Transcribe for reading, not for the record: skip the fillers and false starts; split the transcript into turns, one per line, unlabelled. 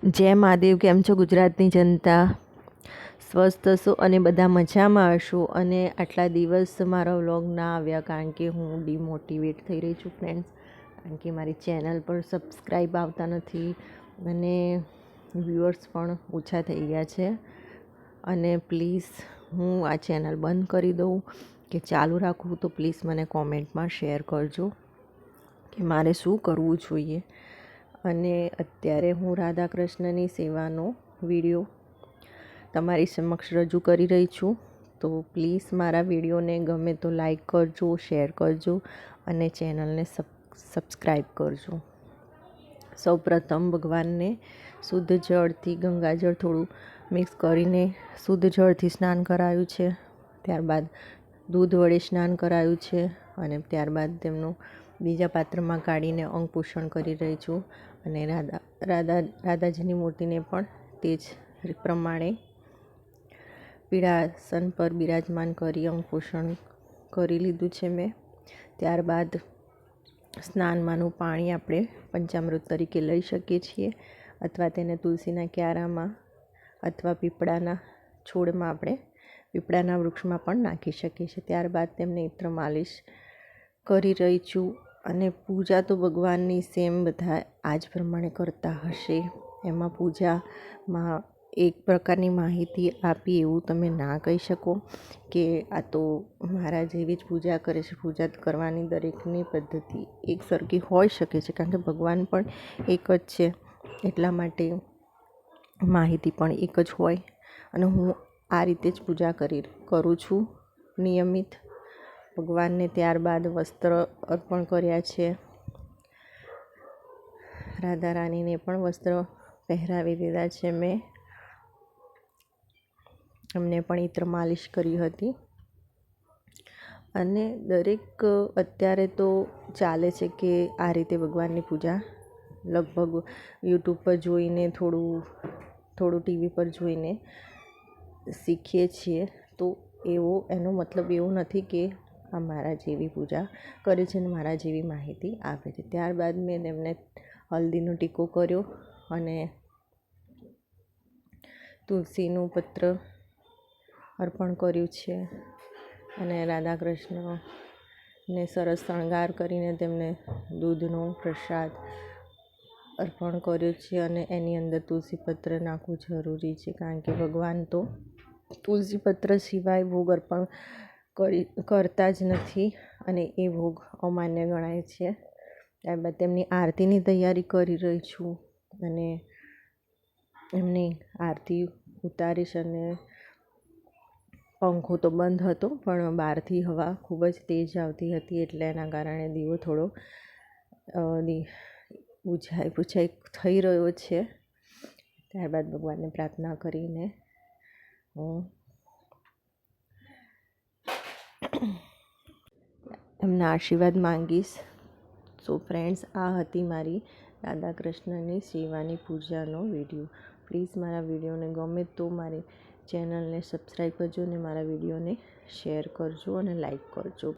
જય મહાદેવ. કેમ છો ગુજરાતની જનતા? સ્વસ્થ હશો અને બધા મજામાં હશો. અને આટલા દિવસ મારા વ્લોગ ના આવ્યા કારણ કે હું ડિમોટિવેટ થઈ રહી છું ફ્રેન્ડ્સ, કારણ કે મારી ચેનલ પર સબસ્ક્રાઈબ આવતા નથી અને વ્યુઅર્સ પણ ઓછા થઈ ગયા છે. અને પ્લીઝ હું આ ચેનલ બંધ કરી દઉં કે ચાલુ રાખું તો પ્લીઝ મને કોમેન્ટમાં શેર કરજો કે મારે શું કરવું જોઈએ. અને અત્યારે હું રાધા કૃષ્ણની સેવાનો વિડીયો તમારી સમક્ષ રજૂ કરી રહી છું. તો પ્લીઝ મારા વિડીયોને ગમે તો લાઈક કરજો, શેર કરજો અને ચેનલને સબસ્ક્રાઈબ કરજો. સૌપ્રથમ ભગવાનને શુદ્ધ જળથી, ગંગાજળ થોડું મિક્સ કરીને શુદ્ધ જળથી સ્નાન કરાયું છે. ત્યારબાદ દૂધ વડે સ્નાન કરાયું છે અને ત્યારબાદ તેમનું બીજા પાત્રમાં કાઢીને અંગ પોષણ કરી રહી છું. અને રાધાજીની મૂર્તિને પણ તે જ પ્રમાણે પીળાસન પર બિરાજમાન કરી અંગ પોષણ કરી લીધું છે મેં. ત્યારબાદ સ્નાનમાંનું પાણી આપણે પંચામૃત તરીકે લઈ શકીએ છીએ અથવા તેને તુલસીના ક્યારામાં અથવા પીપળાના છોડમાં આપણે પીપળાના વૃક્ષમાં પણ નાખી શકીએ છીએ. ત્યારબાદ તેમને ઇત્ર માલિશ કરી રહી છું. અને પૂજા તો ભગવાનની સેમ બધા આ જ પ્રમાણે કરતા હશે. એમાં પૂજામાં એક પ્રકારની માહિતી આપી એવું તમે ના કહી શકો કે આ તો મારા જેવી જ પૂજા કરે છે. પૂજા કરવાની દરેકની પદ્ધતિ એક સરખી હોઈ શકે છે કારણ કે ભગવાન પણ એક જ છે, એટલા માટે માહિતી પણ એક જ હોય. અને હું આ રીતે જ પૂજા કરું છું નિયમિત ભગવાનને. ત્યારબાદ વસ્ત્ર અર્પણ કર્યા છે. રાધા રાણીને પણ વસ્ત્ર પહેરાવી દીધા છે મેં. એમને પણ ઇત્ર માલિશ કરી હતી. અને દરેક અત્યારે તો ચાલે છે કે આ રીતે ભગવાનની પૂજા લગભગ યુટ્યુબ પર જોઈને થોડું ટીવી પર જોઈને શીખીએ છીએ. તો એનો મતલબ એવો નથી કે આ મારા જેવી પૂજા કરે છે અને મારા જેવી માહિતી આપે છે. ત્યારબાદ મેં તેમને હલ્દીનો ટીકો કર્યો અને તુલસીનું પત્ર અર્પણ કર્યું છે. અને રાધા કૃષ્ણને સરસ શણગાર કરીને તેમને દૂધનો પ્રસાદ અર્પણ કર્યો છે. અને એની અંદર તુલસી પત્ર નાખવું જરૂરી છે કારણ કે ભગવાન તો તુલસી પત્ર સિવાય ભોગ અર્પણ કરતા જ નથી અને એ ભોગ અમાન્ય ગણાય છે. ત્યારબાદ તેમની આરતીની તૈયારી કરી રહી છું અને એમની આરતી ઉતારીશ. અને પંખો તો બંધ હતો પણ બહારથી હવા ખૂબ જ તેજ આવતી હતી એટલે એના કારણે દીવો થોડો બુઝાઈ થઈ રહ્યો છે. ત્યારબાદ ભગવાનને પ્રાર્થના કરીને હું એમના આશીર્વાદ માંગીશ. સો ફ્રેન્ડ્સ, આ હતી મારી રાધા કૃષ્ણની સેવાની પૂજાનો વિડીયો. પ્લીઝ મારા વિડીયોને ગમે તો મારી ચેનલને સબસ્ક્રાઈબ કરજો અને મારા વિડીયોને શેર કરજો અને લાઈક કરજો.